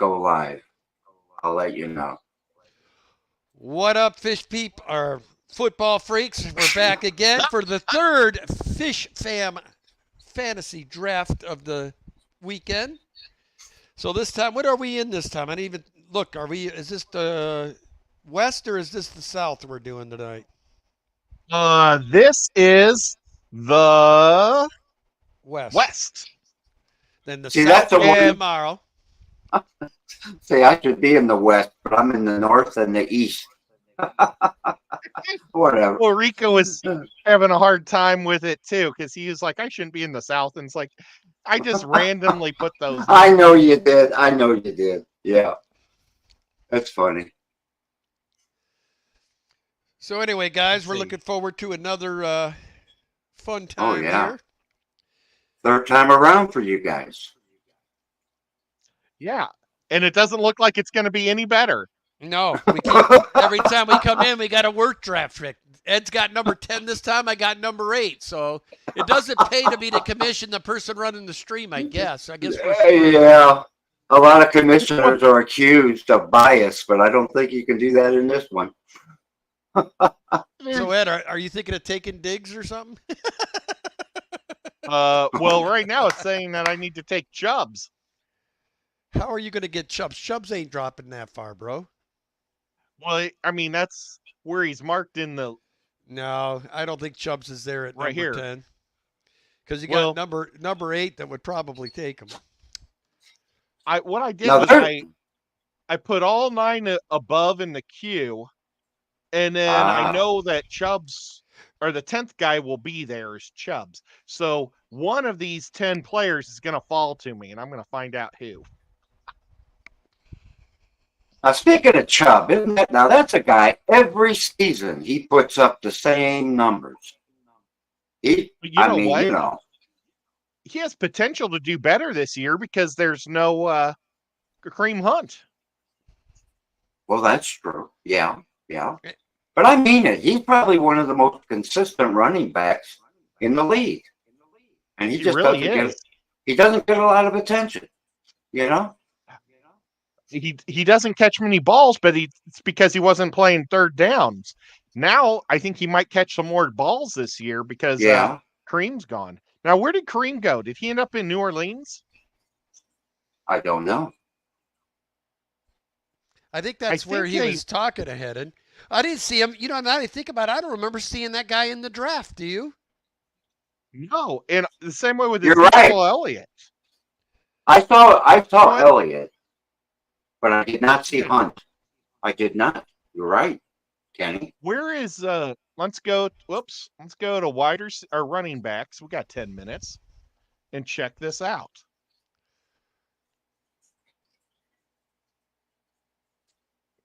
go live, I'll let you know. What up, fish peep or football freaks? We're back again for the third Fish Fam fantasy draft of the weekend. So this time, what are we in this time? I didn't even look. Is this the West or is this the South we're doing tonight? This is the West. West. Then the See, South that's the will be one. tomorrow. See, I should be in the West, but I'm in the North and the East. Whatever. Well, Rico was having a hard time with it too because he was like, I shouldn't be in the South. And it's like, I just randomly put those. I know you did. I know you did. Yeah. That's funny. So anyway, guys, we're looking forward to another fun time here. Third time around for you guys. Yeah. And it doesn't look like it's going to be any better. No, every time we come in, we got a work draft trick. Ed's got number 10 this time. I got number 8. So it doesn't pay to be the commission, the person running the stream, I guess. Yeah. A lot of commissioners are accused of bias, but I don't think you can do that in this one. So, Ed, are you thinking of taking digs or something? Well, right now it's saying that I need to take Chubbs. How are you going to get Chubbs? Chubbs ain't dropping that far, bro. Well, I mean, that's where he's marked in the... No, I don't think Chubbs is there at right number here. 10. Because you got number 8 that would probably take him. What I did was I put all 9 above in the queue, and then I know that Chubbs, or the 10th guy will be there is Chubbs. So one of these 10 players is going to fall to me, and I'm going to find out who. Now, speaking of Chubb, that's a guy, every season he puts up the same numbers. He has potential to do better this year because there's no Kareem Hunt. Well, that's true. Yeah. But I mean it. He's probably one of the most consistent running backs in the league. And he just really doesn't get a lot of attention, you know? He doesn't catch many balls, but it's because he wasn't playing third downs. Now, I think he might catch some more balls this year because Kareem's gone. Now, where did Kareem go? Did he end up in New Orleans? I don't know. I think that's where he was talking ahead. And I didn't see him. You know, now that I think about it, I don't remember seeing that guy in the draft. Do you? No. And the same way with Elliott. I saw Elliott. But I did not see Hunt. I did not. You're right, Kenny. Where is let's go to wider or running backs. We got 10 minutes and check this out.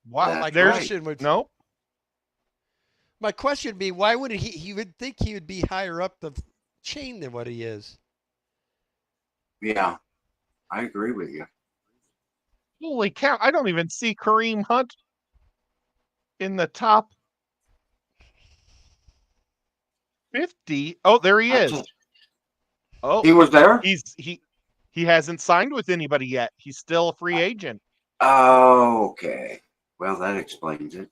Wow, my question would nope. My question would be, why would he would think he would be higher up the chain than what he is? Yeah, I agree with you. Holy cow, I don't even see Kareem Hunt in the top 50. Oh, there he is. Oh, he was there? He hasn't signed with anybody yet. He's still a free agent. Oh, okay. Well, that explains it.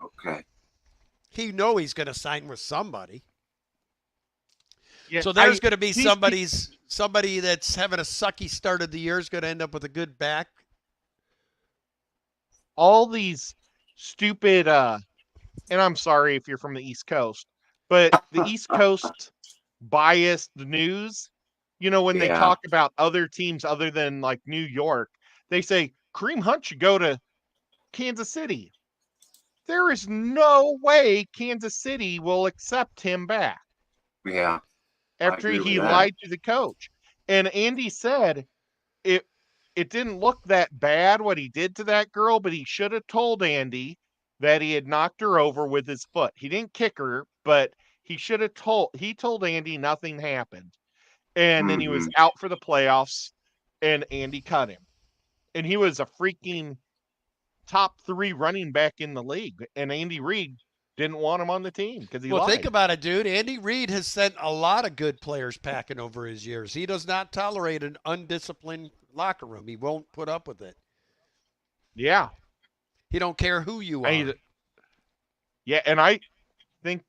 Okay. He's going to sign with somebody. Yeah, so there's going to be somebody that's having a sucky start of the year is going to end up with a good back. All these stupid, and I'm sorry if you're from the East Coast, but the East Coast biased news, you know, when they talk about other teams other than like New York, they say Kareem Hunt should go to Kansas City. There is no way Kansas City will accept him back. Yeah. After he lied to the coach. And Andy said it didn't look that bad what he did to that girl, but he should have told Andy that he had knocked her over with his foot. He didn't kick her, but he told Andy nothing happened. And then he was out for the playoffs and Andy cut him. And he was a freaking top 3 running back in the league. And Andy Reid didn't want him on the team because he lied. Well, think about it, dude. Andy Reid has sent a lot of good players packing over his years. He does not tolerate an undisciplined locker room. He won't put up with it. Yeah. He don't care who you are. Yeah, and I think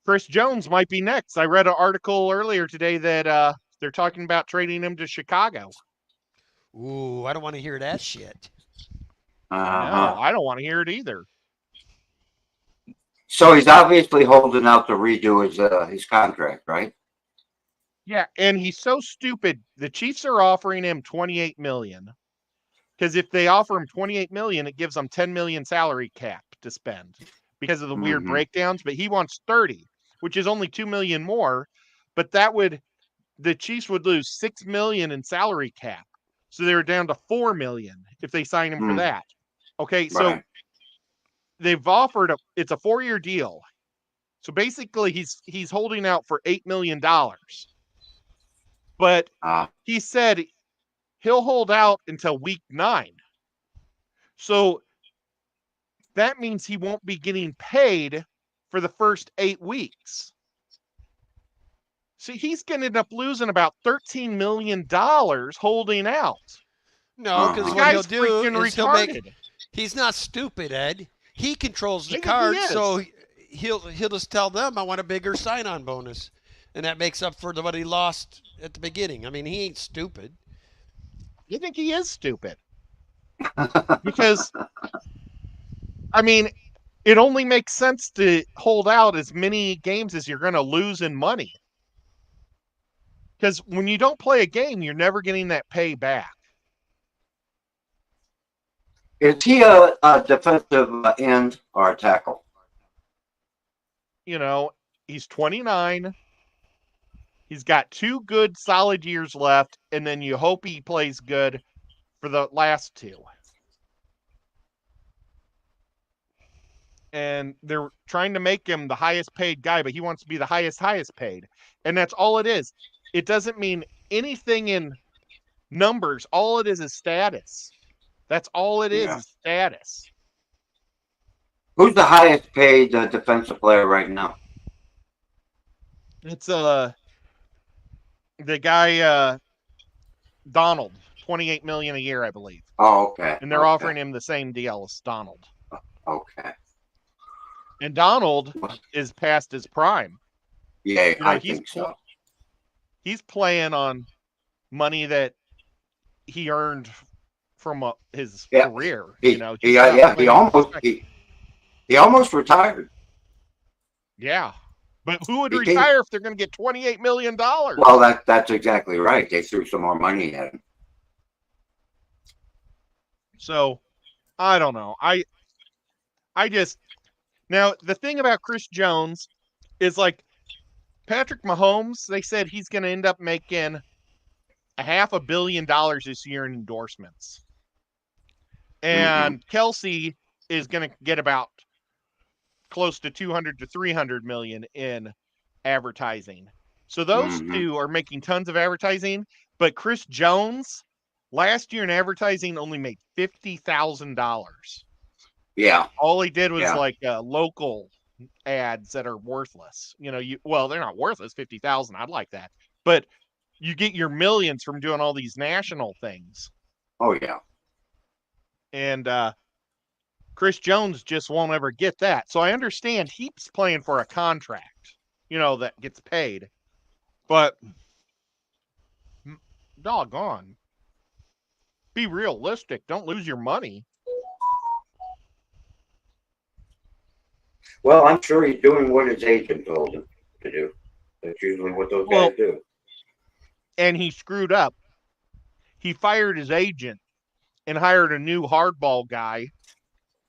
Chris Jones might be next. I read an article earlier today that they're talking about trading him to Chicago. Ooh, I don't want to hear that shit. No, I don't want to hear it either. So he's obviously holding out to redo his contract, right? Yeah, and he's so stupid. The Chiefs are offering him $28 million. Because if they offer him $28 million, it gives them $10 million salary cap to spend because of the weird breakdowns. But he wants 30, which is only $2 million more. But the Chiefs would lose $6 million in salary cap. So they're down to $4 million if they sign him for that. Okay, so they've offered it's a 4-year deal. So basically he's holding out for $8 million. But he said he'll hold out until week 9. So that means he won't be getting paid for the first 8 weeks. So he's going to end up losing about $13 million holding out. No, because The what he'll guy's do freaking is retarded. he's not stupid, Ed. He controls the I think he cards, is. so he'll just tell them, I want a bigger sign-on bonus. And that makes up for what he lost at the beginning. I mean, he ain't stupid. You think he is stupid? Because, I mean, it only makes sense to hold out as many games as you're going to lose in money. Because when you don't play a game, you're never getting that pay back. Is he a defensive end or a tackle? You know, he's 29. He's got 2 good, solid years left, and then you hope he plays good for the last 2. And they're trying to make him the highest paid guy, but he wants to be the highest paid. And that's all it is. It doesn't mean anything in numbers. All it is status. That's all it is status. Who's the highest paid defensive player right now? It's the guy Donald, $28 million a year, I believe. Oh, okay. And they're offering him the same deal as Donald. Okay. And Donald is past his prime. Yeah, I think so. He's playing on money that he earned from his career. He almost retired. Yeah. But who would retire if they're going to get $28 million? Well, that's exactly right. They threw some more money at him. So, I don't know. I just now the thing about Chris Jones is like Patrick Mahomes. They said he's going to end up making $500 million this year in endorsements, and Kelsey is going to get about close to 200 to 300 million in advertising. So those two are making tons of advertising, but Chris Jones last year in advertising only made $50,000. Yeah. All he did was like local ads that are worthless. You know, they're not worthless, 50,000. I'd like that. But you get your millions from doing all these national things. Oh yeah. And Chris Jones just won't ever get that. So I understand he's playing for a contract, that gets paid. But doggone. Be realistic. Don't lose your money. Well, I'm sure he's doing what his agent told him to do. That's usually what those guys do. And he screwed up. He fired his agent and hired a new hardball guy.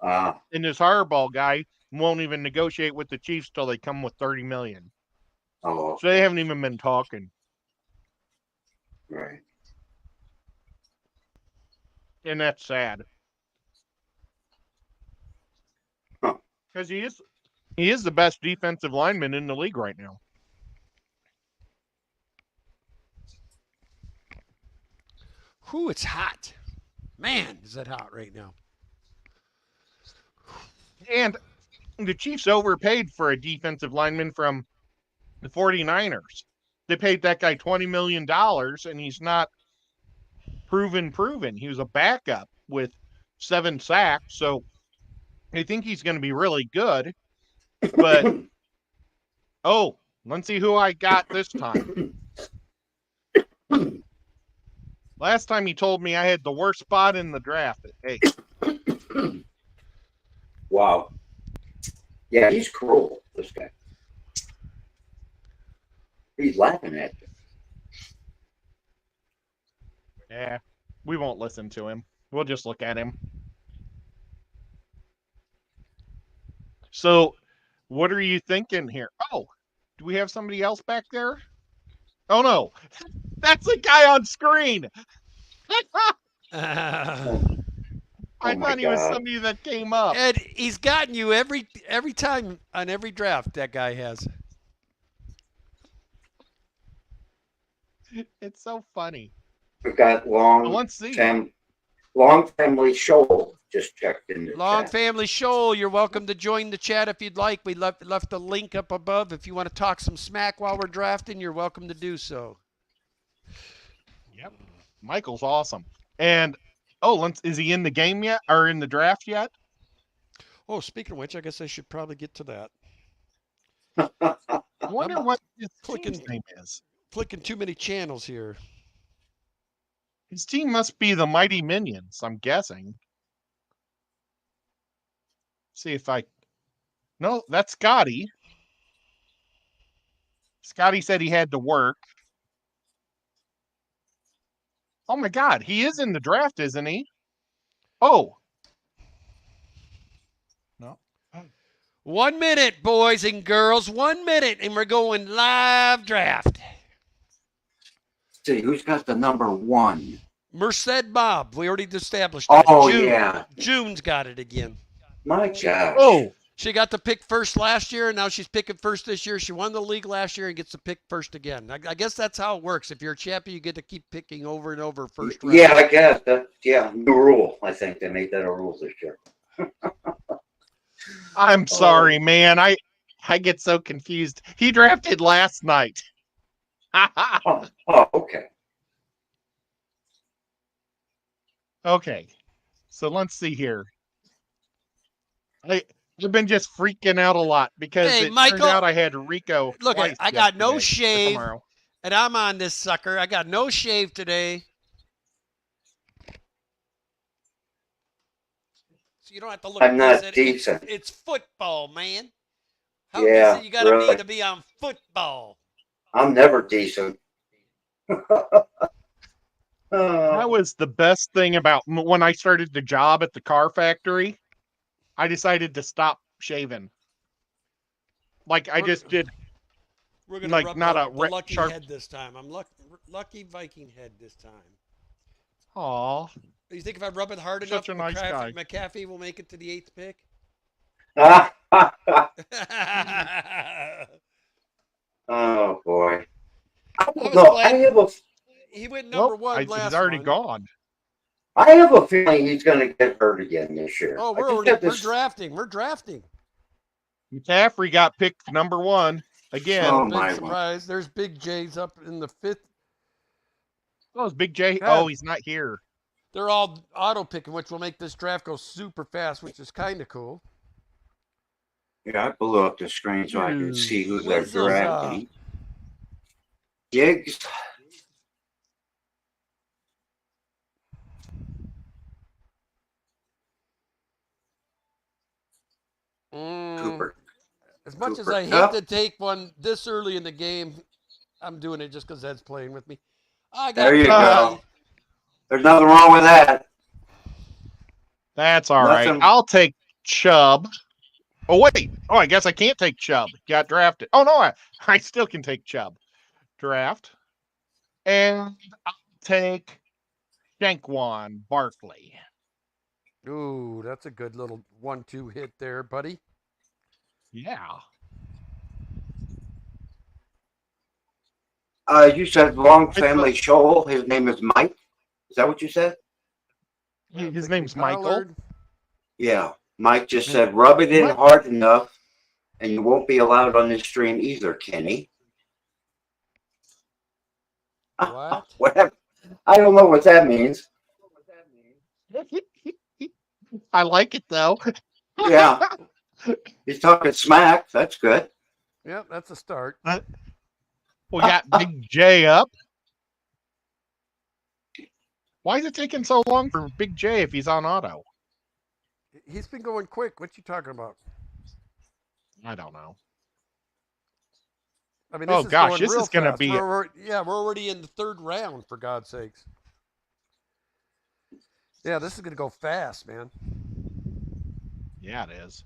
And this hardball guy won't even negotiate with the Chiefs till they come with $30 million. Oh. So they haven't even been talking. Right. And that's sad. Because he is the best defensive lineman in the league right now. Whew, it's hot. Man, is that hot right now. And the Chiefs overpaid for a defensive lineman from the 49ers. They paid that guy $20 million, and he's not proven. He was a backup with 7 sacks, so I think he's going to be really good. But oh, let's see who I got this time. Last time he told me I had the worst spot in the draft. Hey. Wow. Yeah, he's cruel, this guy. He's laughing at you. Yeah, we won't listen to him. We'll just look at him. So, what are you thinking here? Oh, do we have somebody else back there? Oh, no. That's the guy on screen. I thought he was somebody that came up. Ed, he's gotten you every time on every draft that guy has. It's so funny. We've got Let's see. Long Family Shoal just checked in the Long chat. Family Shoal, you're welcome to join the chat if you'd like. We left the link up above. If you want to talk some smack while we're drafting, you're welcome to do so. Yep. Michael's awesome. And is he in the game yet or in the draft yet? Oh, speaking of which, I guess I should probably get to that. I wonder what his team's name is. Flicking too many channels here. His team must be the Mighty Minions, I'm guessing. See if no, that's Scotty. Scotty said he had to work. Oh my God, he is in the draft, isn't he? Oh. No. 1 minute, boys and girls. 1 minute, and we're going live draft. See, who's got the number 1? Merced Bob. We already established that. Oh, yeah. June's got it again. My gosh. Oh. She got to pick first last year, and now she's picking first this year. She won the league last year and gets to pick first again. I guess that's how it works. If you're a champion, you get to keep picking over and over first round. Yeah, I guess. New rule. I think they made that a rule this year. I'm sorry, man. I get so confused. He drafted last night. Okay. Okay. So let's see here. I've been just freaking out a lot because Michael, turns out I had Rico. Look, I got no shave, tomorrow. and I'm on this sucker. I got no shave today. So you don't have to look. I'm not decent. It's football, man. How Yeah, decent you got to really. be to be on football? I'm never decent. That was the best thing about when I started the job at the car factory. I decided to stop shaving. Like I just did. We're gonna like rub not the a lucky sharp. head this time. I'm lucky Viking head this time. Aw. You think if I rub it hard Such enough, a nice guy. McAfee will make it to the 8th pick? Oh boy. He went number one last He's already one. gone. I have a feeling he's going to get hurt again this year. Oh, we're drafting. We're drafting. McCaffrey got picked number 1 again. Oh, Big my surprise. There's Big J's up in the 5th. Oh, it's Big J. Yeah. Oh, he's not here. They're all auto picking, which will make this draft go super fast, which is kind of cool. Yeah, I blew up the screen so I could see who they're Whistles drafting. Giggs. Cooper. As much as Cooper I Kupp. hate to take one this early in the game, I'm doing it just because Ed's playing with me. I got There you Purdy. go. There's nothing wrong with that. That's all right. Nothing. I'll take Chubb. Oh, wait. Oh, I guess I can't take Chubb. Got drafted. Oh, no, I still can take Chubb. Draft. And I'll take Shankwan Barkley. Ooh, that's a good little 1-2 hit there, buddy. Yeah. You said Long Family Shoal. His name is Mike. Is that what you said? His name's Michael. Pollard. Yeah. Mike just said, rub it in hard enough, and you won't be allowed on this stream either, Kenny. What? What happened? I don't know what that means. I like it though. Yeah. He's talking smack. That's good. Yep, that's a start. We got Big J up. Why is it taking so long for Big J if he's on auto? He's been going quick. What you talking about? I don't know. I mean, this is gosh, going this real is going to fast. be. We're already in the third round, for God's sakes. Yeah, this is going to go fast, man. Yeah, it is.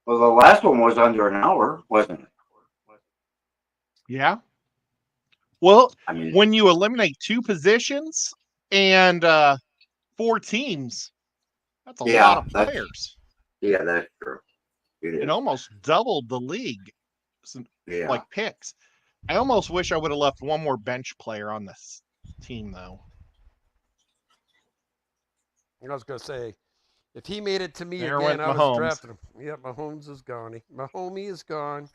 Well, the last one was under an hour, wasn't it? Yeah. Well, I mean, when you eliminate 2 positions and 4 teams, that's a lot of players. Yeah, that's true. It almost doubled the league, like picks. I almost wish I would have left one more bench player on this team, though. I was going to say, if he made it to me There again, went I was Mahomes. drafting him. Yep, Mahomes is gone. Mahomie is gone.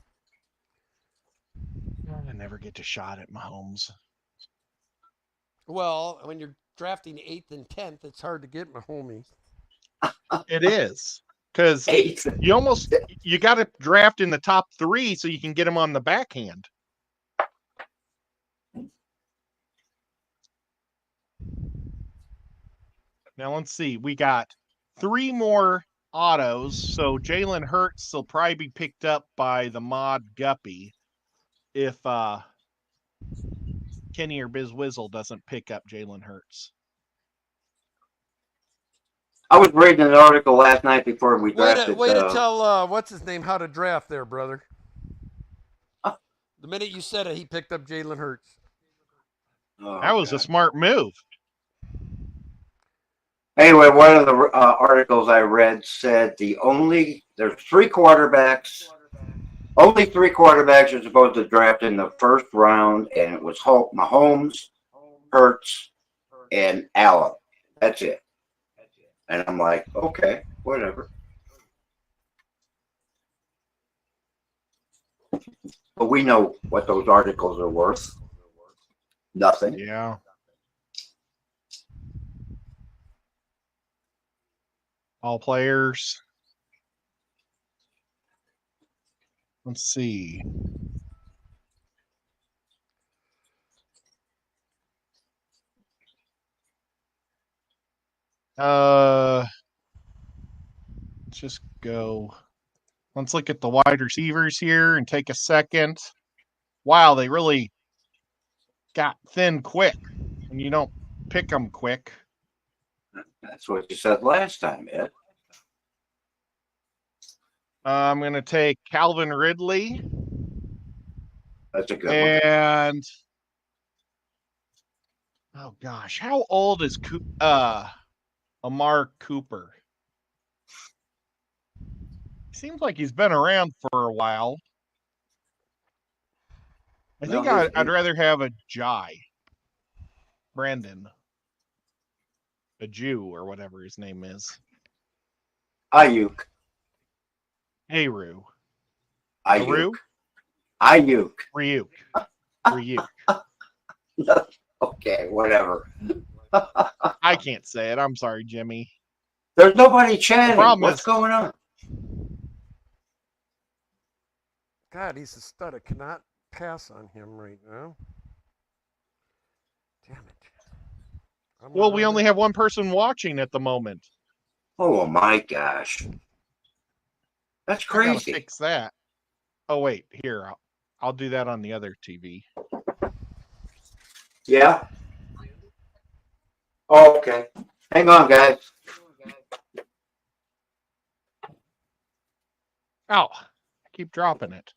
I never get to shot at Mahomes. Well, when you're drafting 8th and 10th, it's hard to get Mahomie. It is. Because you got to draft in the top 3 so you can get him on the backhand. Now let's see. We got 3 more autos. So Jalen Hurts will probably be picked up by the mod Guppy if Kenny or Biz Wizzle doesn't pick up Jalen Hurts. I was reading an article last night before we drafted. Way to tell what's his name how to draft there, brother. The minute you said it, he picked up Jalen Hurts. That was a smart move. Anyway, one of the articles I read said there's 3 quarterbacks. Only 3 quarterbacks are supposed to draft in the first round, and it was Mahomes, Hurts, and Allen. That's it. And I'm like, okay, whatever. But we know what those articles are worth. Nothing. Yeah. All players. Let's see. Let's just go. Let's look at the wide receivers here and take a second. Wow, they really got thin quick, and you don't pick them quick. That's what you said last time, Ed. I'm going to take Calvin Ridley. That's a good one. And oh gosh, how old is Amari Cooper? Seems like he's been around for a while. I think I'd rather have a Brandon, a Jew or whatever his name is. Ayuk. Ryuk. Okay, whatever. I can't say it. I'm sorry, Jimmy. There's nobody chatting. What's going on? God, he's a stud. I cannot pass on him right now. Damn it. Well, we only have one person watching at the moment. Oh my gosh. That's crazy. I gotta fix that. Oh wait, here I'll do that on the other TV. Yeah. Oh, okay. Hang on, guys. Oh, I keep dropping it.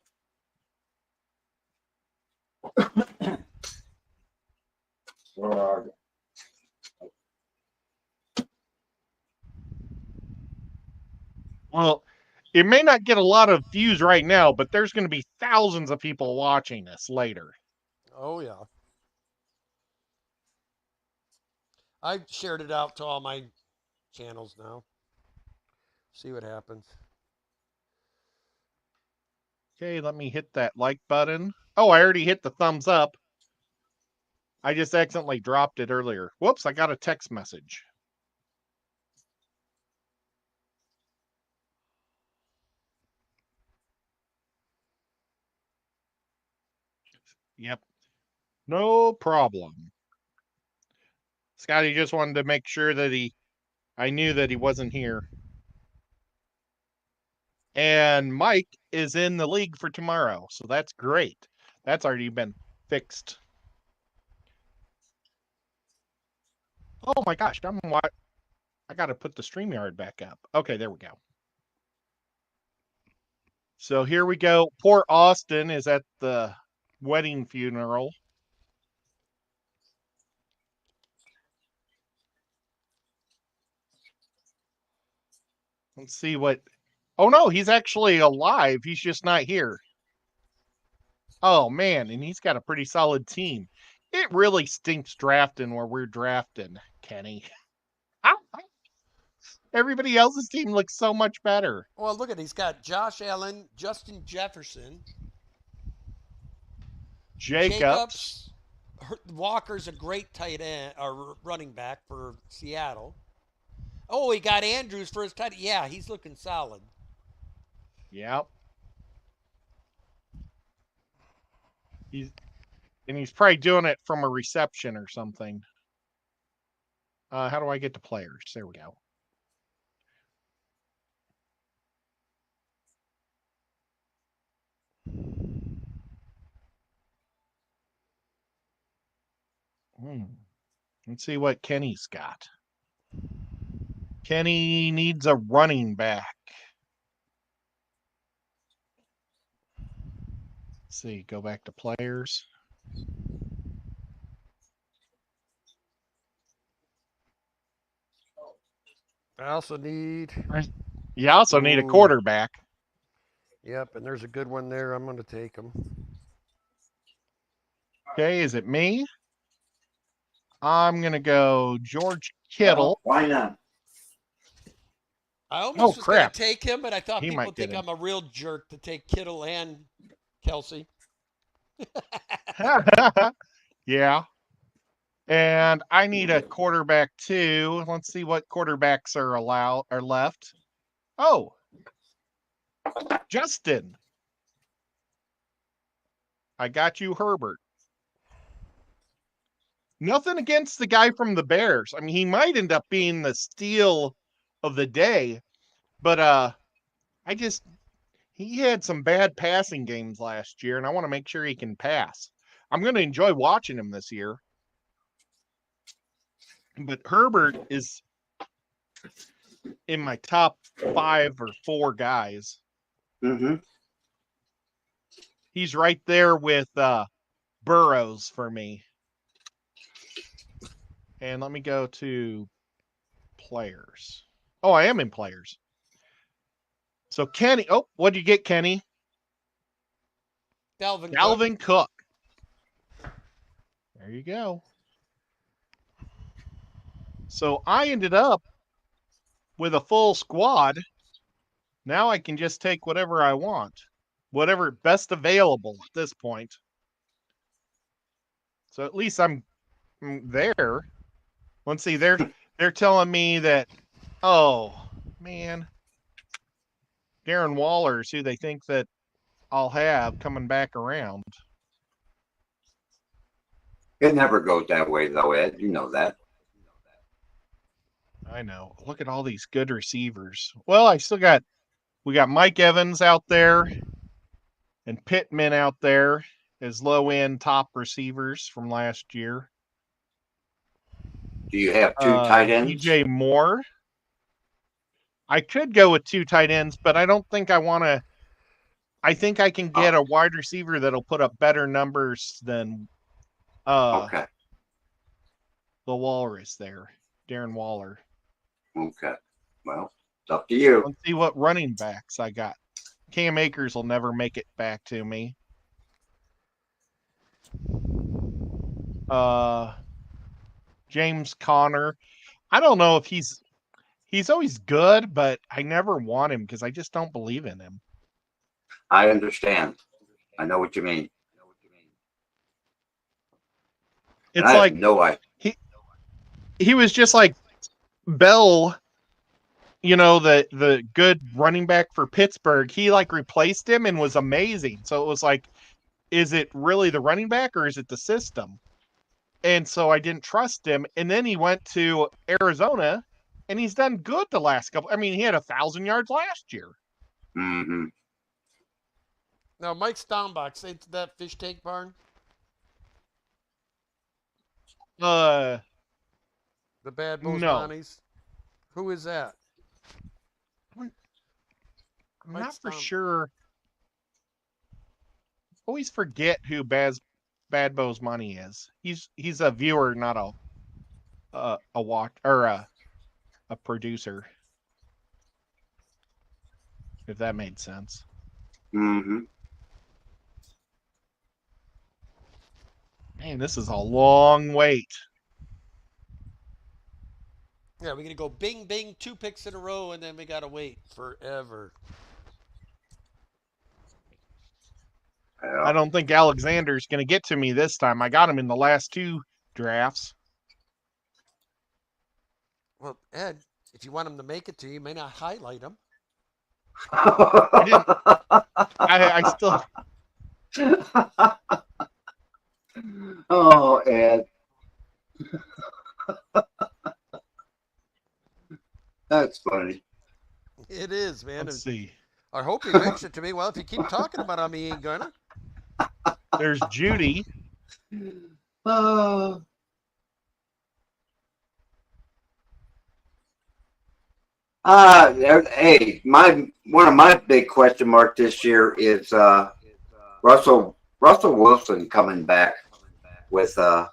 Where are they? Well, it may not get a lot of views right now, but there's going to be thousands of people watching this later. Oh, yeah. I've shared it out to all my channels now. See what happens. Okay, let me hit that like button. Oh, I already hit the thumbs up. I just accidentally dropped it earlier. Whoops, I got a text message. Yep. No problem. Scotty just wanted to make sure that I knew that he wasn't here. And Mike is in the league for tomorrow, so that's great. That's already been fixed. Oh my gosh, I got to put the StreamYard back up. Okay, there we go. So here we go. Poor Austin is at the wedding funeral. Let's see what. Oh no, he's actually alive. He's just not here. Oh man, and he's got a pretty solid team. It really stinks drafting where we're drafting, Kenny. Everybody else's team looks so much better. Well, look at, he's got Josh Allen, Justin Jefferson, Jacobs. Walker's a great tight end or running back for Seattle. Oh, he got Andrews for his tight end. Yeah, he's looking solid. Yep. He's probably doing it from a reception or something. How do I get to players? There we go. Let's see what Kenny's got. Kenny needs a running back. Let's see, go back to players. I also need. You also need a quarterback. Yep, and there's a good one there. I'm going to take him. Okay, is it me? I'm going to go George Kittle. Why not? I almost was going to take him, but I thought He people might think get him. I'm a real jerk to take Kittle and Kelsey. Yeah. And I need a quarterback too. Let's see what quarterbacks are left. Oh, Justin. I got you, Herbert. Nothing against the guy from the Bears. I mean, he might end up being the steal of the day, but he had some bad passing games last year, and I want to make sure he can pass. I'm going to enjoy watching him this year. But Herbert is in my top 5 or 4 guys. Mm-hmm. He's right there with Burrows for me. And let me go to players. Oh, I am in players. So Kenny, what did you get, Kenny? Dalvin Cook. There you go. So I ended up with a full squad. Now I can just take whatever I want, whatever best available at this point. So at least I'm there. Let's see, they're telling me that, oh man, Darren Waller's who they think that I'll have coming back around. It never goes that way, though, Ed. You know that. I know. Look at all these good receivers. Well, we got Mike Evans out there and Pittman out there as low-end top receivers from last year. Do you have 2 tight ends? DJ Moore. I could go with 2 tight ends, but I don't think I want to. I think I can get a wide receiver that'll put up better numbers than Okay. the Walrus there, Darren Waller. Okay. Well, it's up to you. Let's see what running backs I got. Cam Akers will never make it back to me. James Conner. I don't know if he's always good, but I never want him because I just don't believe in him. I understand. I know what you mean. It's I like have no idea. he was just like Bell, the good running back for Pittsburgh. He like replaced him and was amazing. So it was like, is it really the running back or is it the system? And so I didn't trust him. And then he went to Arizona and he's done good the last couple. I mean, he had 1,000 yards last year. Mm-hmm. Now, Mike Steinbach, into that fish tank barn? Uh, The Bad No. Bozemonis? Who is that? I'm Mike not for Steinbach. sure. Always forget who Bad Bozemoney is. He's a viewer, not a watch or a producer. If that made sense. Mm-hmm. Man, this is a long wait. Yeah, we're going to go bing, bing, 2 picks in a row, and then we got to wait forever. I don't think Alexander's going to get to me this time. I got him in the last 2 drafts. Well, Ed, if you want him to make it to you, you may not highlight him. I still. Oh, Ed. That's funny. It is, man. Let's see. I hope he makes it to me. Well, if you keep talking about him, he ain't gonna. There's Judy. Hey, one of my big question mark this year is Russell Wilson coming back with the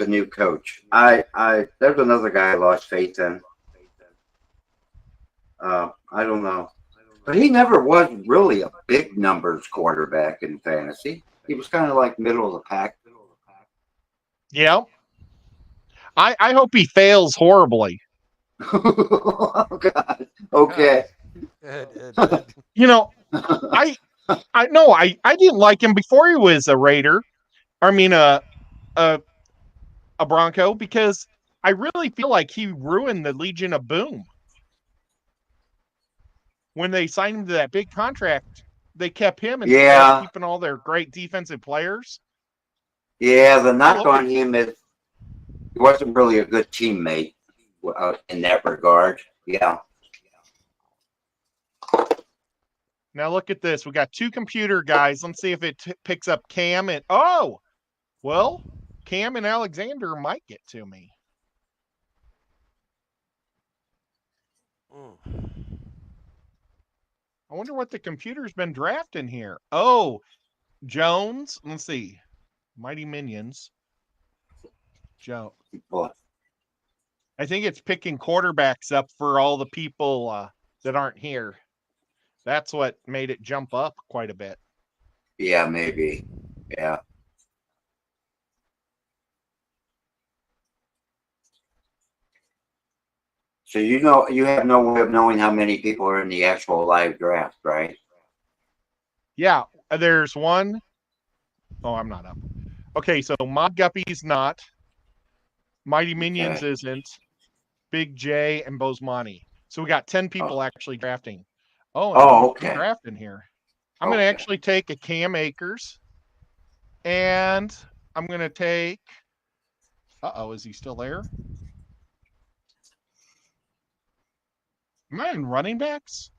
new coach. There's another guy I lost faith in. I don't know, but he never was really a big numbers quarterback in fantasy. He was kind of like middle of the pack. Yeah. I hope he fails horribly. Oh God. Okay. Ed. I know I didn't like him before he was a Raider. I mean a Bronco, because I really feel like he ruined the Legion of Boom. When they signed him to that big contract, they kept him instead of keeping all their great defensive players. Yeah, the knock on him is he wasn't really a good teammate in that regard. Yeah. Now look at this. We got 2 computer guys. Let's see if it picks up Cam and Cam and Alexander might get to me. I wonder what the computer's been drafting here. Oh, Jones. Let's see. Mighty Minions. Joe. I think it's picking quarterbacks up for all the people that aren't here. That's what made it jump up quite a bit. Yeah, maybe. Yeah. So you have no way of knowing how many people are in the actual live draft, right? Yeah, there's one. Oh, I'm not up. Okay, so Mod Guppy's not. Mighty Minions isn't. Big J and Bozemoney. So we got 10 people actually drafting. Okay. Drafting here. I'm going to actually take a Cam Akers. And I'm going to take. Is he still there? Am I in running backs?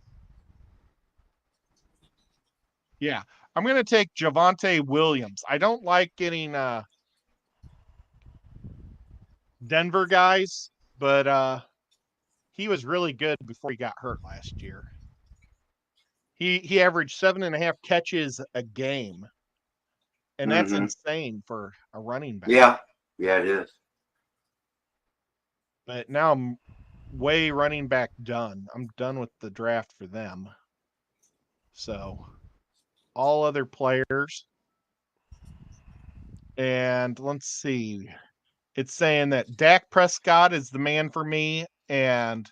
Yeah. I'm going to take Javonte Williams. I don't like getting Denver guys, but he was really good before he got hurt last year. He averaged 7.5 catches a game. And that's insane for a running back. Yeah. Yeah, it is. But now I'm way running back done. I'm done with the draft for them. So all other players. And let's see. It's saying that Dak Prescott is the man for me and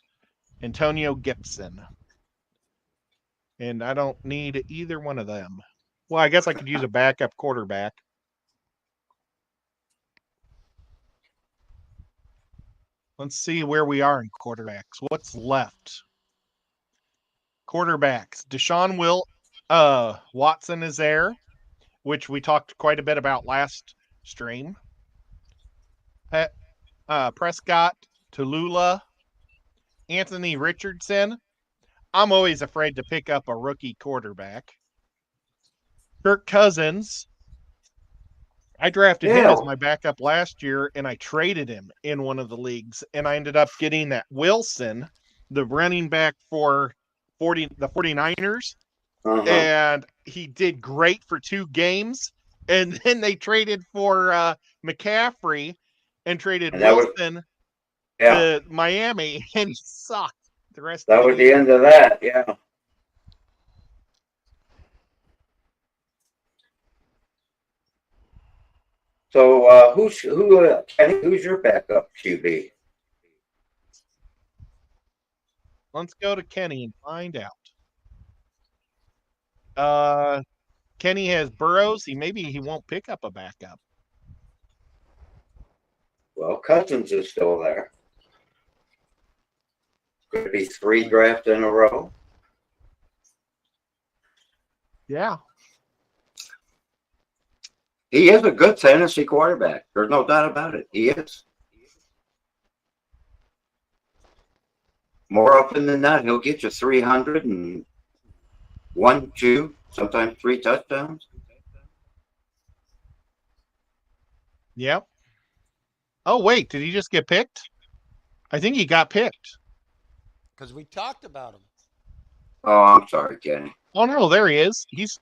Antonio Gibson. And I don't need either one of them. Well, I guess I could use a backup quarterback. Let's see where we are in quarterbacks. What's left? Quarterbacks. Watson is there, which we talked quite a bit about last stream. Prescott, Tallulah, Anthony Richardson. I'm always afraid to pick up a rookie quarterback. Kirk Cousins. I drafted him as my backup last year, and I traded him in one of the leagues, and I ended up getting that Wilson, the running back for the 49ers, and he did great for 2 games, and then they traded for McCaffrey and traded Wilson to Miami, and he sucked the rest of the That was the end of that, yeah. So Kenny, who's your backup QB? Let's go to Kenny and find out. Kenny has Burrows. Maybe he won't pick up a backup. Well, Cousins is still there. Could be 3 drafts in a row. Yeah. He is a good fantasy quarterback. There's no doubt about it. He is. More often than not, he'll get you 300 and 1, 2, sometimes 3 touchdowns. Yep. Oh, wait. Did he just get picked? I think he got picked. Because we talked about him. Oh, I'm sorry, Kenny. Oh, no. There he is. He's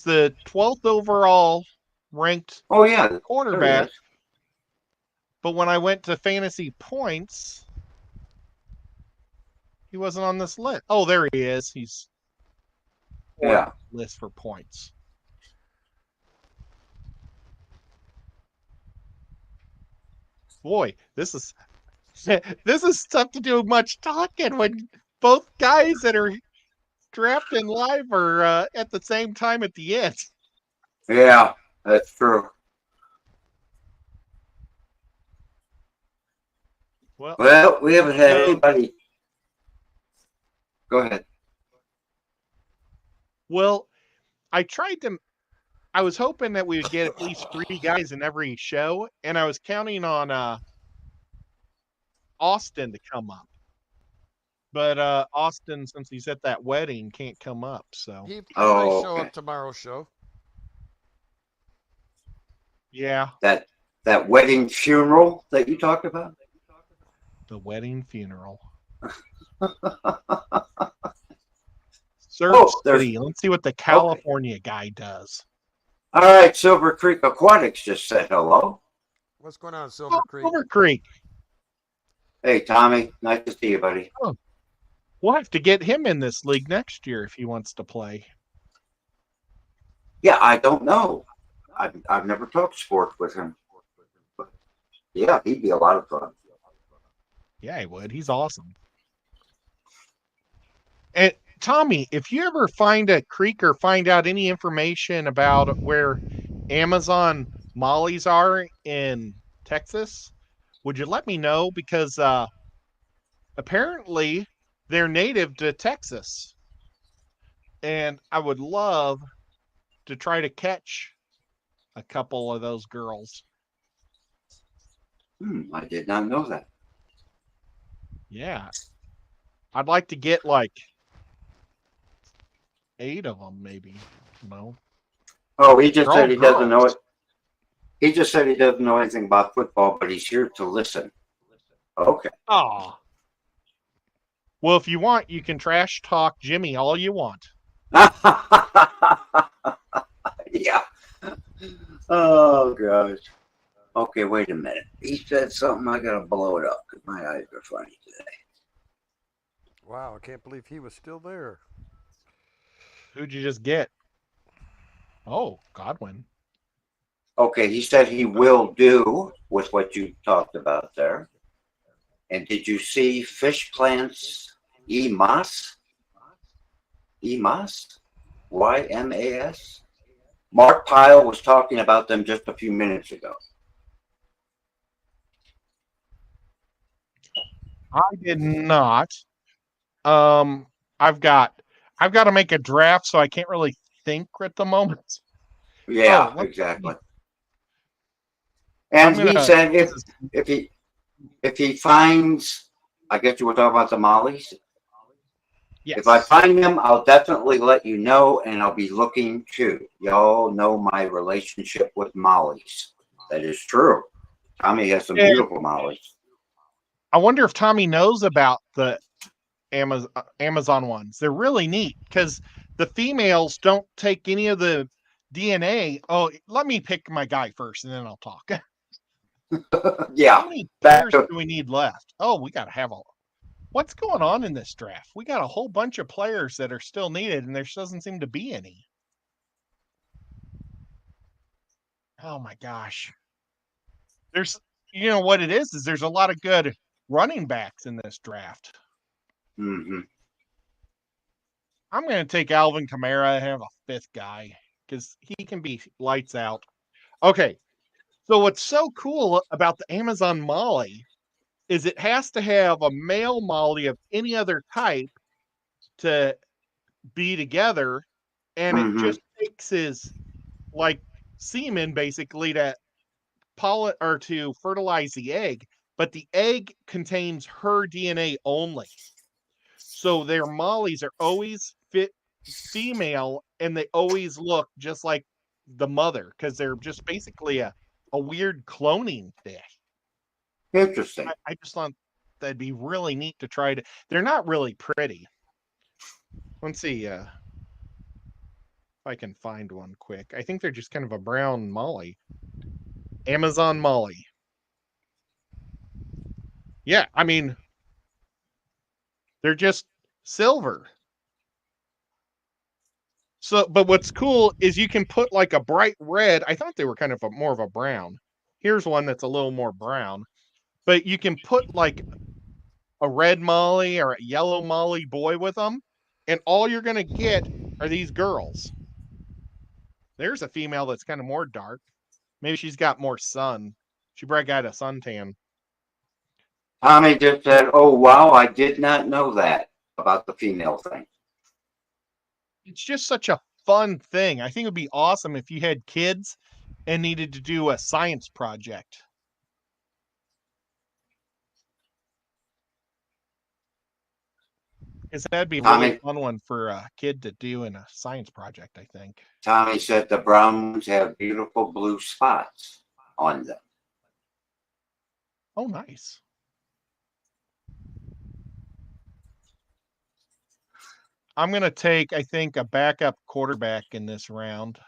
the 12th overall ranked quarterback. But when I went to fantasy points, he wasn't on this list. Oh, there he is. He's on the list for points. Boy, this is tough to do much talking when both guys that are drafting live are at the same time at the end. Yeah, that's true. Well, we haven't had anybody. Go ahead. Well, I was hoping that we would get at least 3 guys in every show, and I was counting on Austin to come up. But Austin, since he's at that wedding, can't come up. So he might show up tomorrow's show. Yeah. That wedding funeral that you talked about? The wedding funeral. City. Let's see what the California guy does. All right, Silver Creek Aquatics just said hello. What's going on, Silver Creek? Silver Creek. Hey, Tommy. Nice to see you, buddy. Oh. We'll have to get him in this league next year if he wants to play. Yeah, I don't know. I've never talked sports with him. But yeah, he'd be a lot of fun. Yeah, he would. He's awesome. And Tommy, if you ever find a creek or find out any information about where Amazon mollies are in Texas, would you let me know? Because apparently they're native to Texas. And I would love to try to catch a couple of those girls. I did not know that. Yeah. I'd like to get like 8 of them, maybe. Oh, he just said he doesn't know it. He just said he doesn't know anything about football, but he's here to listen. Okay. Oh. Well, if you want, you can trash talk Jimmy all you want. Yeah. Oh, gosh. Okay, wait a minute. He said something. I got to blow it up because my eyes are funny today. Wow, I can't believe he was still there. Who'd you just get? Oh, Godwin. Okay, he said he will do with what you talked about there. And did you see Fish Plants EMAS? EMAS? Y-M-A-S? Mark Pyle was talking about them just a few minutes ago. I did not. I've got to make a draft, so I can't really think at the moment. Yeah, Oh, exactly. And he said if he finds, I guess you were talking about the mollies. yes. If I find them, I'll definitely let you know, and I'll be looking too. Y'all know my relationship with mollies. That is true. Tommy has some beautiful mollies. I wonder if Tommy knows about the Amazon ones. They're really neat because the females don't take any of the DNA. Oh, let me pick my guy first, and then I'll talk. Yeah. How many players do we need left? Oh, we got to have a. What's going on in this draft? We got a whole bunch of players that are still needed, and there doesn't seem to be any. Oh my gosh. There's, you know what it is there's a lot of good running backs in this draft. Mm-hmm. I'm going to take Alvin Kamara and have a fifth guy because he can be lights out. Okay. So what's so cool about the Amazon Molly is it has to have a male Molly of any other type to be together, and it just takes his like semen basically to pollen or to fertilize the egg, but the egg contains her DNA only. So their mollies are always fit female, and they always look just like the mother because they're just basically a weird cloning thing. Interesting. I just thought that'd be really neat to try to. They're not really pretty. Let's see if I can find one quick. I think they're just kind of a brown molly. Amazon Molly. Yeah, I mean, they're just silver. So, but what's cool is you can put like a bright red. I thought they were kind of more of a brown. Here's one that's a little more brown, but you can put like a red Molly or a yellow Molly boy with them, and all you're going to get are these girls. There's a female that's kind of more dark. Maybe she's got more sun. She probably got a suntan. Tommy just said, "Oh wow, I did not know that about the female thing." It's just such a fun thing. I think it'd be awesome if you had kids and needed to do a science project. Because that'd be a really fun one for a kid to do in a science project, I think. Tommy said the brown ones have beautiful blue spots on them. Oh, nice. I'm going to take, I think, a backup quarterback in this round.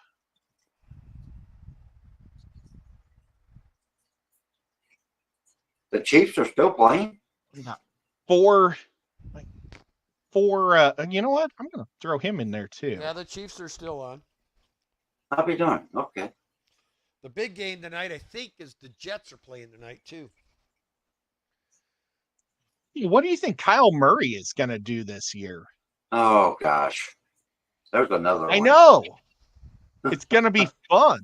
The Chiefs are still playing? Four, you know what? I'm going to throw him in there too. Yeah, the Chiefs are still on. I'll be darned. Okay. The big game tonight, I think, is the Jets are playing tonight too. What do you think Kyle Murray is going to do this year? Oh, gosh. There's another one. I know. It's going to be fun.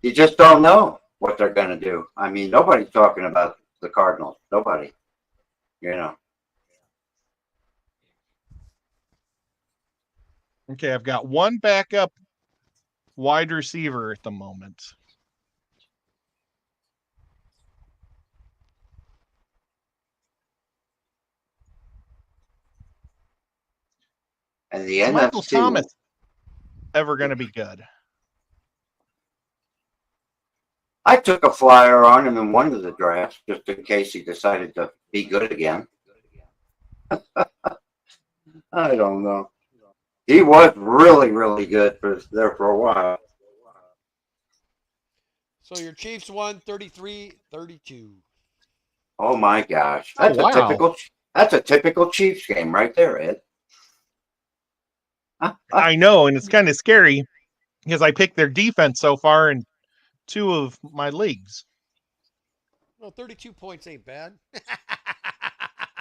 You just don't know what they're going to do. I mean, nobody's talking about the Cardinals. Nobody. You know. Okay, I've got one backup wide receiver at the moment. And the Is Michael NFC Thomas ever going to be good? I took a flyer on him in one of the drafts just in case he decided to be good again. I don't know. He was really, really good there for a while. So your Chiefs won 33-32. Oh my gosh. That's a typical Chiefs game right there, Ed. I know, and it's kind of scary because I picked their defense so far in 2 of my leagues. Well, 32 points ain't bad.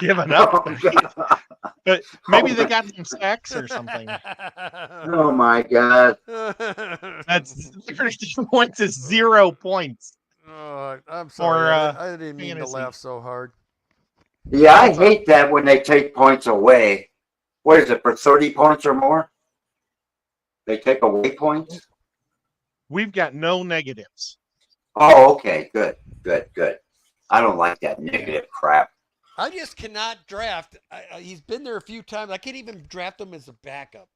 Giving up. But maybe they got some sacks or something. Oh my God. That's 32 points is 0 points. Oh, I'm sorry. I didn't mean fantasy. to laugh so hard. Yeah, I hate that when they take points away. What is it, for 30 points or more? They take away points? We've got no negatives. Oh, okay. Good, good, good. I don't like that negative crap. I just cannot draft. He's been there a few times. I can't even draft him as a backup.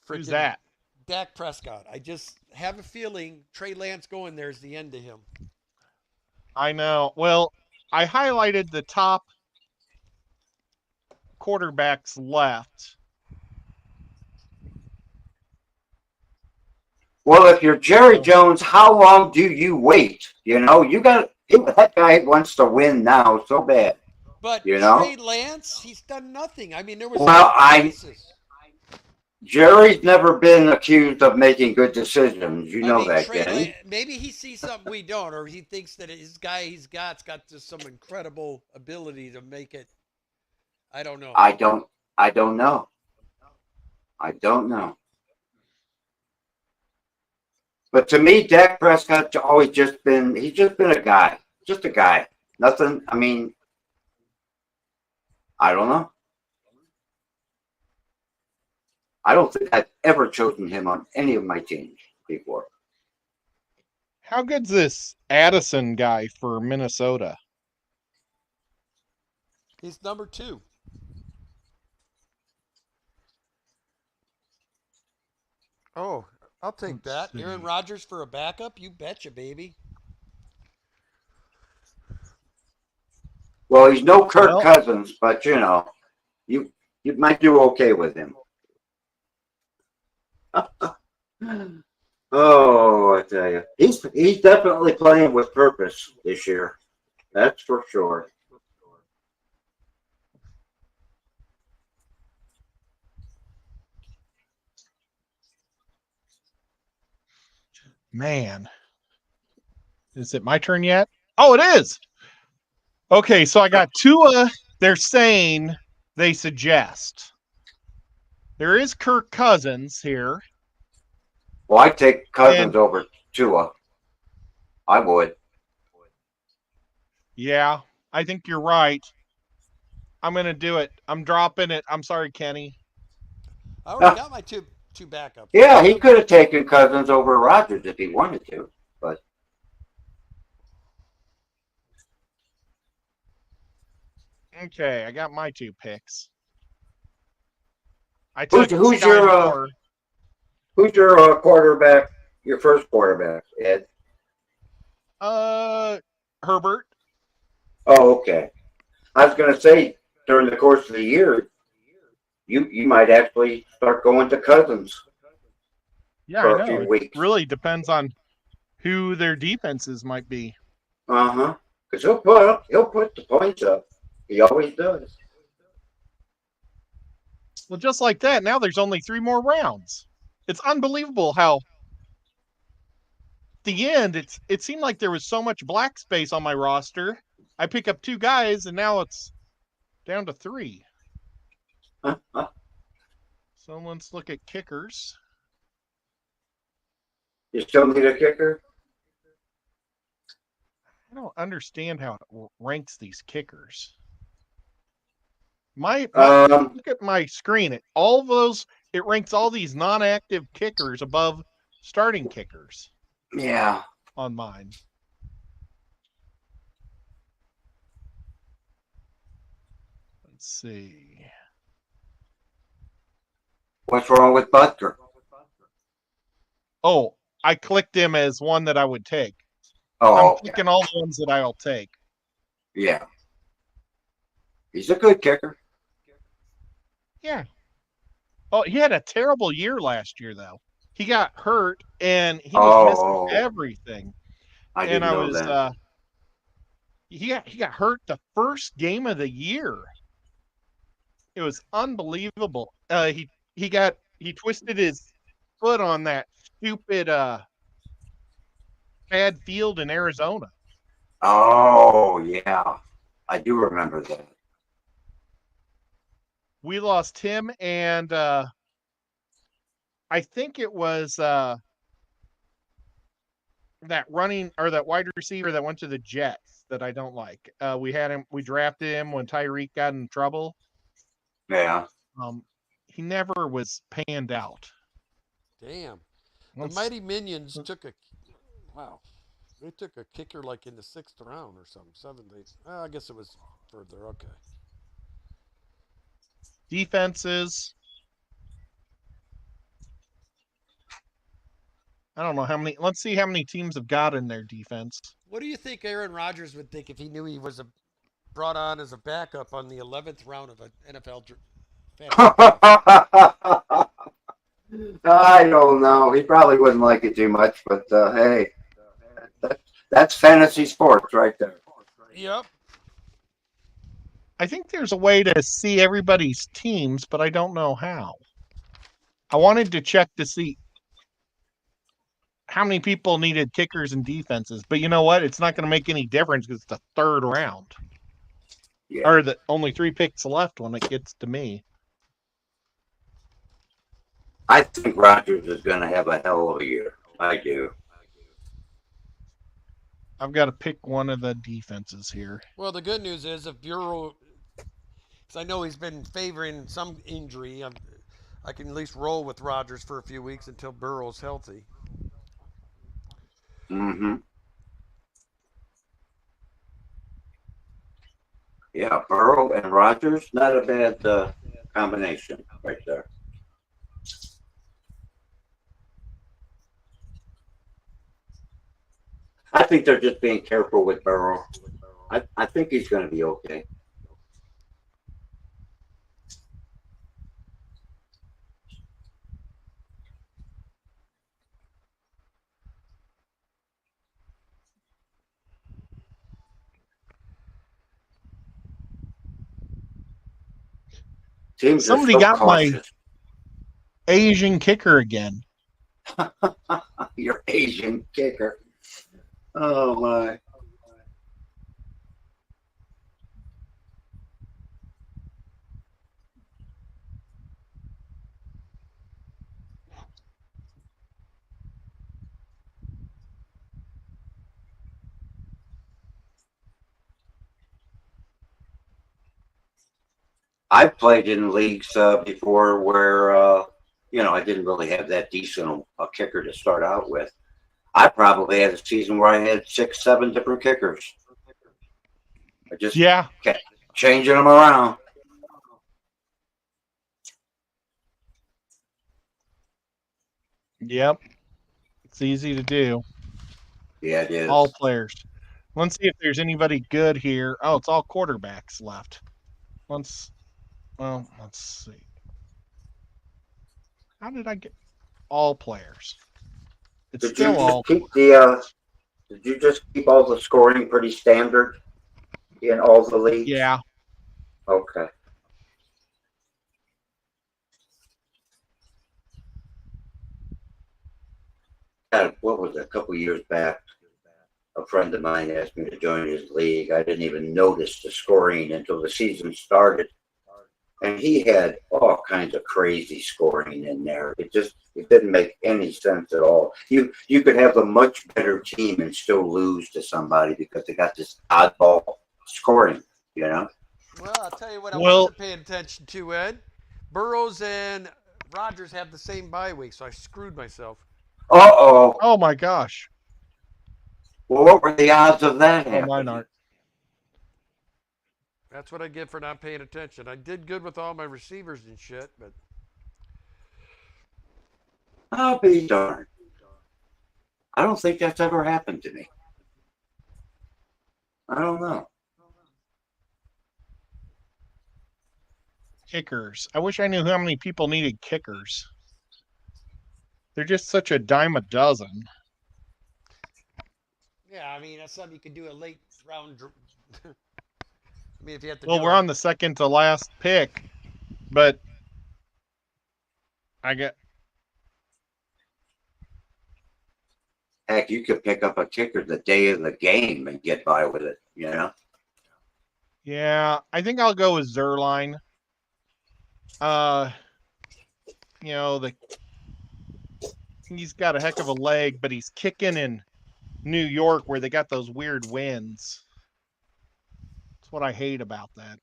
Who's Freaking that? Dak Prescott. I just have a feeling Trey Lance going there is the end to him. I know. Well, I highlighted the top quarterbacks left. Well, if you're Jerry Jones, how long do you wait? You know, that guy wants to win now so bad. But You know? Trey Lance, he's done nothing. I mean, there was Well, no choices. Jerry's never been accused of making good decisions. You I know mean, that, Trey Kenny. Lance, maybe he sees something we don't, or he thinks that his guy he's got just some incredible ability to make it. I don't know. I don't know. I don't know. But to me, Dak Prescott's always he's just been a guy. Just a guy. Nothing, I mean, I don't know. I don't think I've ever chosen him on any of my teams before. How good's this Addison guy for Minnesota? He's number 2. Oh, I'll take that. Aaron Rodgers for a backup? You betcha, baby. Well, he's no Kirk Cousins, but you know, you might do okay with him. Oh, I tell you, he's definitely playing with purpose this year. That's for sure. Man. Is it my turn yet? Oh, it is. Okay, so I got Tua. They're saying they suggest. There is Kirk Cousins here. Well, I'd take Cousins over Tua. I would. Yeah, I think you're right. I'm going to do it. I'm dropping it. I'm sorry, Kenny. I already got my two backups. Yeah, he could have taken Cousins over Rodgers if he wanted to, but. Okay, I got my 2 picks. I took who's your quarterback? Your first quarterback, Ed? Herbert. Oh, okay. I was going to say during the course of the year, you might actually start going to Cousins. Yeah, I know. It really depends on who their defenses might be. Because he'll put the points up. He always does. Well, just like that, now there's only 3 more rounds. It's unbelievable how at the end it seemed like there was so much black space on my roster. I pick up 2 guys and now it's down to 3. So let's look at kickers. You still need a kicker? I don't understand how it ranks these kickers. Look at my screen. It ranks all these non-active kickers above starting kickers. Yeah. On mine. Let's see. What's wrong with Butker? Oh, I clicked him as one that I would take. Oh, I'm clicking all the ones that I'll take. Yeah. He's a good kicker. Yeah. Oh, he had a terrible year last year, though. He got hurt, and he was missing everything. I didn't know that. He got hurt the first game of the year. It was unbelievable. He twisted his foot on that stupid bad field in Arizona. Oh, yeah. I do remember that. We lost him, and I think it was that wide receiver that went to the Jets that I don't like. We drafted him when Tyreek got in trouble. Yeah. He never was panned out. Damn. The Mighty Minions took a wow. They took a kicker like in the 6th round or something. 7th, 8th. I guess it was further. Okay. Defenses. I don't know how many. Let's see how many teams have got in their defense. What do you think Aaron Rodgers would think if he knew he was brought on as a backup on the 11th round of an NFL I don't know. He probably wouldn't like it too much, but hey, that's fantasy sports right there. Yep. I think there's a way to see everybody's teams, but I don't know how. I wanted to check to see how many people needed kickers and defenses, but you know what? It's not going to make any difference because it's the 3rd round. Yeah. Or the only 3 picks left when it gets to me. I think Rodgers is going to have a hell of a year. I do. I've got to pick one of the defenses here. Well, the good news is if Burrow, because I know he's been favoring some injury, I can at least roll with Rodgers for a few weeks until Burrow's healthy. Mm-hmm. Yeah, Burrow and Rodgers, not a bad combination right there. I think they're just being careful with Burrow. I think he's going to be okay. Teams Somebody are so got cautious. My Asian kicker again. Your Asian kicker. Oh my. I've played in leagues before where I didn't really have that decent a kicker to start out with. I probably had a season where I had 6, 7 different kickers. I just kept changing them around. Yep. It's easy to do. Yeah, it is. All players. Let's see if there's anybody good here. Oh, it's all quarterbacks left. Let's see. How did I get all players? It's Did still you all. Did you just keep all the scoring pretty standard in all the leagues? Yeah. Okay. What was it, a couple years back? A friend of mine asked me to join his league. I didn't even notice the scoring until the season started. And he had all kinds of crazy scoring in there. It didn't make any sense at all. You could have a much better team and still lose to somebody because they got this oddball scoring, Well, I'll tell you what I wasn't paying attention to, Ed. Burrows and Rodgers have the same bye week, so I screwed myself. Uh-oh. Oh, my gosh. Well, what were the odds of that happening? Mine aren't. That's what I get for not paying attention. I did good with all my receivers and shit, but I'll be darned. I don't think that's ever happened to me. I don't know. Kickers. I wish I knew how many people needed kickers. They're just such a dime a dozen. Yeah, I mean, that's something you could do a late round. I mean, if you have to. Well, we're on the second to last pick, but Heck, you could pick up a kicker the day of the game and get by with it, Yeah, I think I'll go with Zerline. He's got a heck of a leg, but he's kicking in New York where they got those weird winds. That's what I hate about that.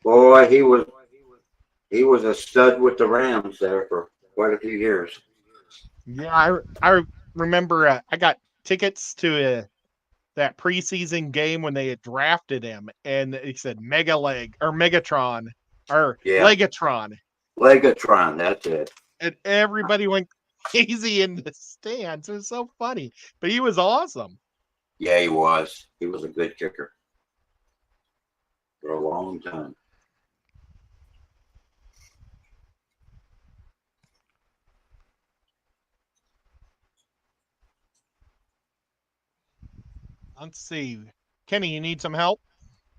Boy, he was a stud with the Rams there for quite a few years. Yeah, I remember I got tickets to that preseason game when they had drafted him, and it said Mega Leg or Megatron or Yeah. Legatron, Legatron, that's it. and everybody went crazy in the stands. It was so funny, but he was awesome. Yeah, he was. He was a good kicker for a long time. Let's see. Kenny, you need some help?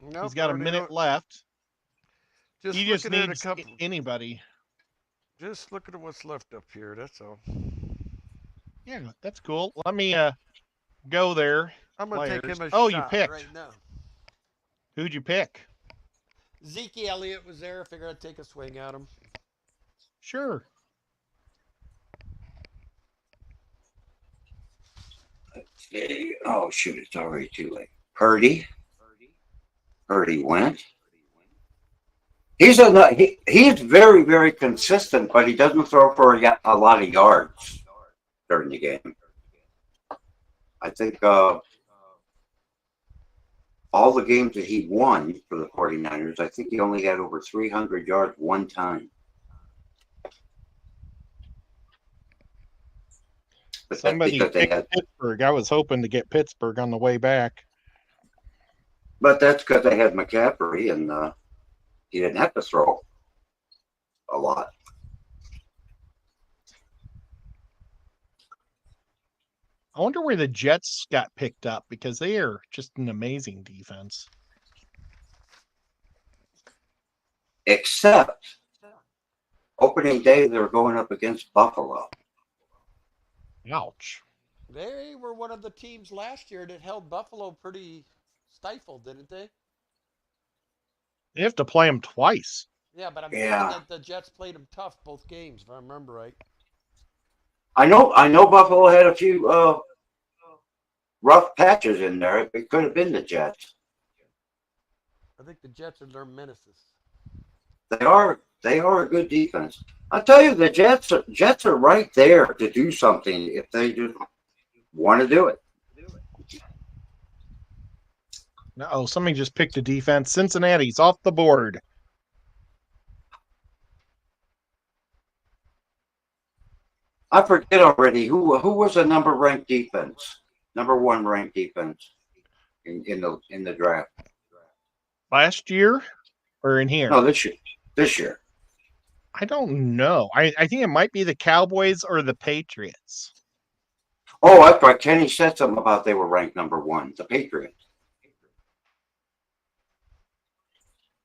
Nope, He's got a already minute don't- left. Just He just looking at a needs couple. anybody. Just looking at what's left up here. That's all. Yeah, that's cool. Let me go there. I'm gonna take Players. him a Oh, you shot picked. right now. Who'd you pick? Zeke Elliott was there. I figured I'd take a swing at him. Sure. Okay. Oh shoot, it's already too late. Purdy went. He's very, very consistent, but he doesn't throw for a lot of yards during the game. I think all the games that he won for the 49ers, I think he only had over 300 yards one time. But Somebody picked Pittsburgh. I was hoping to get Pittsburgh on the way back. But that's because they had McCaffrey, and he didn't have to throw a lot. I wonder where the Jets got picked up because they are just an amazing defense. Except opening day, they were going up against Buffalo. Ouch. They were one of the teams last year that held Buffalo pretty stifled, didn't they? They have to play them twice. Yeah, but I'm Yeah. thinking that the Jets played them tough both games, if I remember right. I know Buffalo had a few rough patches in there. It could have been the Jets. I think the Jets are their menaces. They are a good defense. I tell you, the Jets are right there to do something if they just want to do it. Oh, somebody just picked a defense. Cincinnati's off the board. I forget already who was the number one ranked defense in the draft. Last year or in here? No, this year. I don't know. I think it might be the Cowboys or the Patriots. Oh, I thought Kenny said something about they were ranked number one, the Patriots.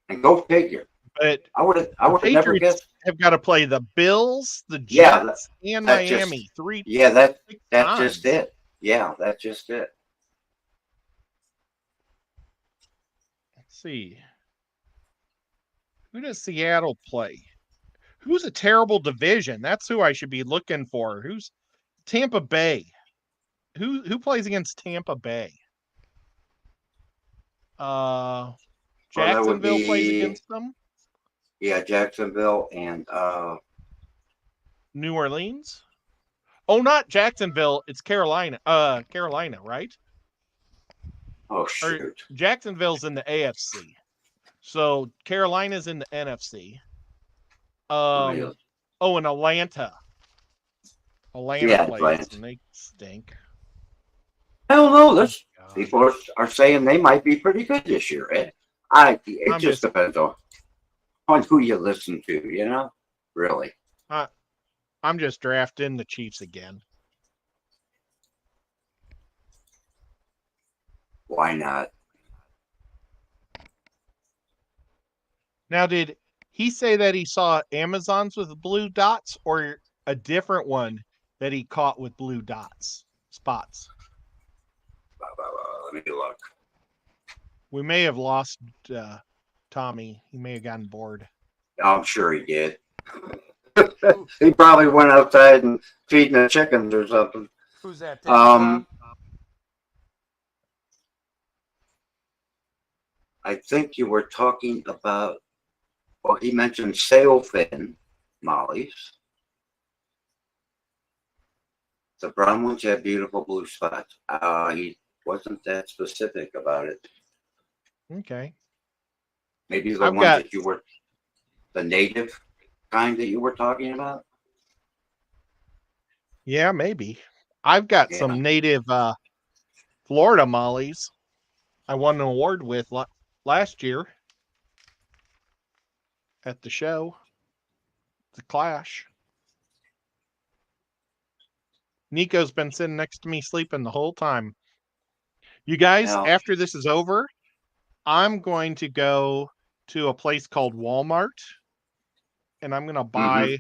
And go figure. But I would have never guessed. Have got to play the Bills, the Jets, and Miami. That's times. just it. Yeah, that's just it. Let's see. Who does Seattle play? Who's a terrible division? That's who I should be looking for. Who's Tampa Bay? Who plays against Tampa Bay? Jacksonville plays against them. Yeah, Jacksonville and New Orleans. Oh, not Jacksonville. It's Carolina. Carolina, right? Oh shoot. Jacksonville's in the AFC. So Carolina's in the NFC. And Atlanta. Atlanta plays, and they stink. I don't know. This people are saying they might be pretty good this year, Ed. It just depends on who you listen to, you know? Really. I'm just drafting the Chiefs again. Why not? Now, did he say that he saw Amazons with blue dots or a different one that he caught with blue spots? Let me look. We may have lost Tommy. He may have gotten bored. I'm sure he did. He probably went outside and feeding the chickens or something. Who's that? I think you were talking about, well, he mentioned sailfin mollies. The brown ones have beautiful blue spots. He wasn't that specific about it. Okay. Maybe the ones that you were, the native kind that you were talking about? Yeah, maybe. I've got some native Florida mollies I won an award with last year at the show, the Clash. Nico's been sitting next to me sleeping the whole time. You guys, after this is over, I'm going to go to a place called Walmart and I'm going to buy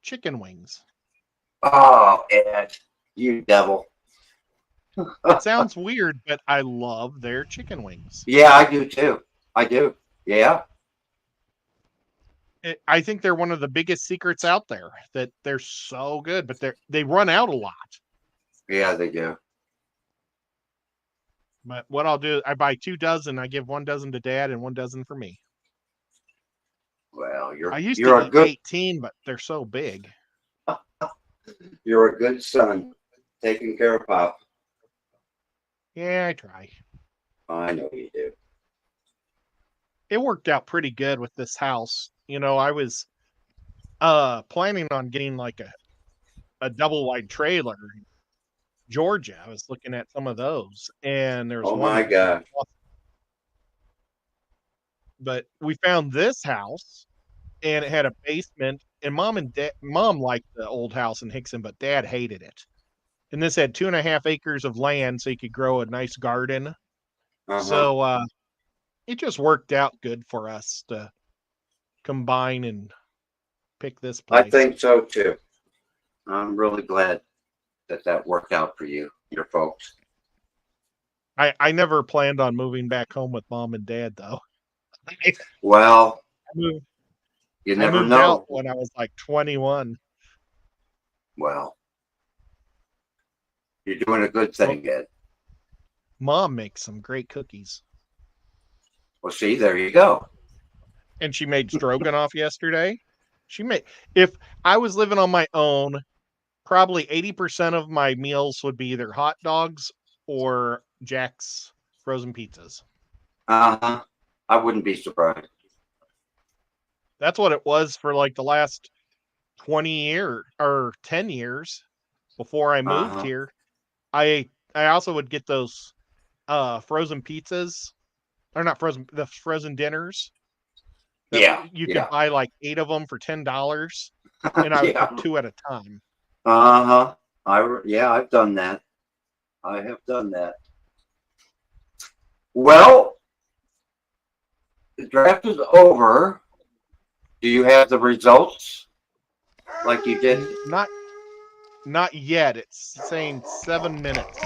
chicken wings. Oh, Ed, you devil. It sounds weird, but I love their chicken wings. Yeah, I do too. I do. Yeah. I think they're one of the biggest secrets out there, that they're so good, but they run out a lot. Yeah, they do. But what I'll do, I buy 2 dozen. I give 1 dozen to Dad and 1 dozen for me. Well, I used to eat 18, but they're so big. You're a good son, taking care of Pop. Yeah, I try. I know you do. It worked out pretty good with this house. You know, I was planning on getting like a double wide trailer in Georgia. I was looking at some of those, and there's one. Oh my God. But we found this house, and it had a basement, and Mom liked the old house in Hickson, but Dad hated it. And this had 2.5 acres of land, so you could grow a nice garden. So it just worked out good for us to combine and pick this place. I think so too. I'm really glad that worked out for you, your folks. I never planned on moving back home with Mom and Dad, though. Well, you never know. Out when I was like 21. Well, you're doing a good thing, Ed. Mom makes some great cookies. Well, see, there you go. And she made stroganoff yesterday. If I was living on my own, probably 80% of my meals would be either hot dogs or Jack's frozen pizzas. I wouldn't be surprised. That's what it was for like the last 20 years or 10 years before I moved here. I also would get those frozen pizzas, or not frozen, the frozen dinners. You could buy like 8 of them for $10, and I would cook 2 at a time. I've done that. I have done that. Well, the draft is over. Do you have the results like you did? Not yet. It's saying 7 minutes.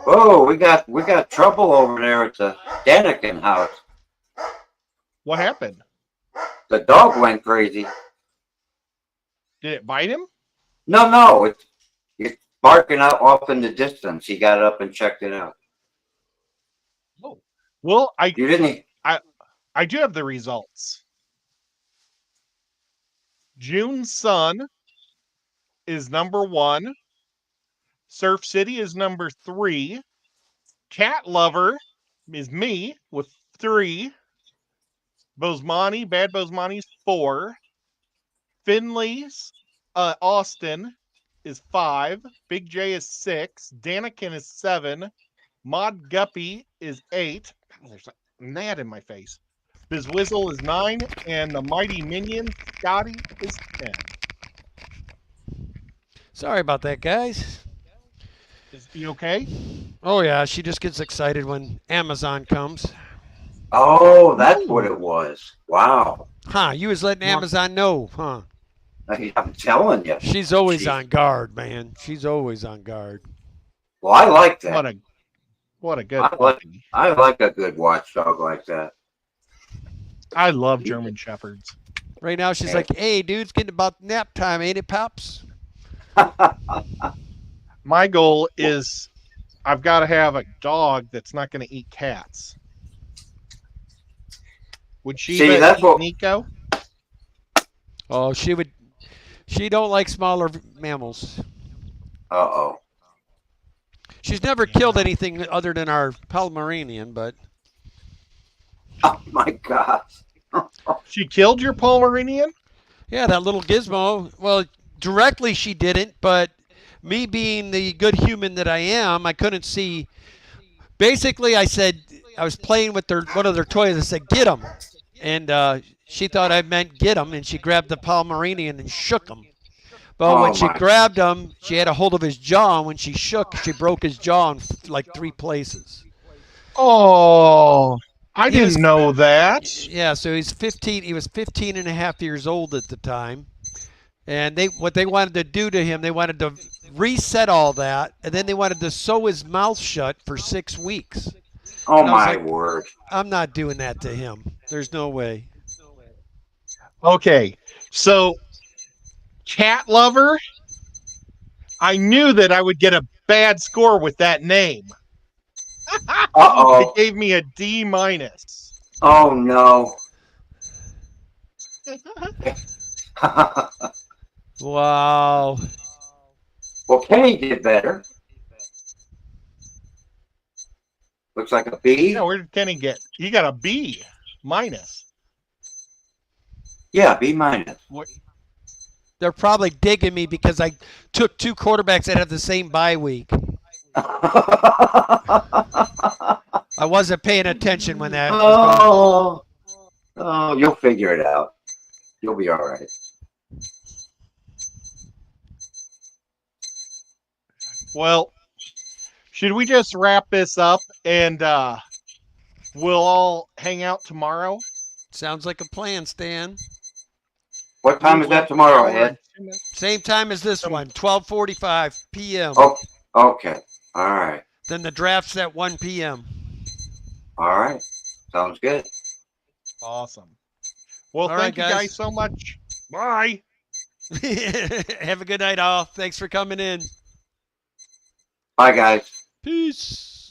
Oh, we got trouble over there at the Daniken house. What happened? The dog went crazy. Did it bite him? No, it's barking out off in the distance. He got up and checked it out. Oh, well, you didn't. I do have the results. June Sun is number 1. Surf City is number 3. Cat Lover is me with 3. Bad Bosemani's 4. Finley's Austin is 5. Big J is 6. Daniken is 7. Mod Guppy is 8. There's a gnat in my face. Bizwizzle is 9. And the Mighty Minion, Scotty, is 10. Sorry about that, guys. Is he okay? Oh, yeah. She just gets excited when Amazon comes. Oh, that's what it was. Wow. Huh. You was letting Amazon know, huh? I'm telling you. She's always on guard, man. She's always on guard. Well, I like that. What a good I like a good watchdog like that. I love German Shepherds. Right now, she's like, "Hey, dude, it's getting about nap time, ain't it, Pops?" My goal is I've got to have a dog that's not going to eat cats. Would Sheba that's eat what- Nico? Oh, she would. She don't like smaller mammals. Uh-oh. She's never killed anything other than our Pomeranian, but Oh, my God. She killed your Pomeranian? yeah, that little gizmo. Well, directly she didn't, but me being the good human that I am, I couldn't see. Basically, I said I was playing with one of their toys. I said, "Get him," and she thought I meant get him, and she grabbed the Pomeranian and shook him. But when she grabbed him, she had a hold of his jaw, and when she shook, she broke his jaw in like 3 places. Oh, I didn't know that. Yeah, so he's 15. He was 15 and a half years old at the time. And what they wanted to do to him, they wanted to reset all that, and then they wanted to sew his mouth shut for 6 weeks. Oh, And I was my like, word. I'm not doing that to him. There's no way. Okay, so cat lover, I knew that I would get a bad score with that name. Uh-oh. It gave me a D minus. Oh, no. Wow. Well, Kenny did better. Looks like a B. Yeah, where did Kenny get? He got a B minus. Yeah, B minus. They're probably digging me because I took 2 quarterbacks that have the same bye week. I wasn't paying attention when that was going. Oh, you'll figure it out. You'll be all right. Well, should we just wrap this up and we'll all hang out tomorrow? Sounds like a plan, Stan. What time is that tomorrow, Ed? Same time as this one, 12:45 p.m. Oh, okay. All right. Then the draft's at 1 p.m. All right. Sounds good. Awesome. Well, All thank right, you guys. guys so much. Bye. Have a good night, all. Thanks for coming in. Bye, guys. Peace.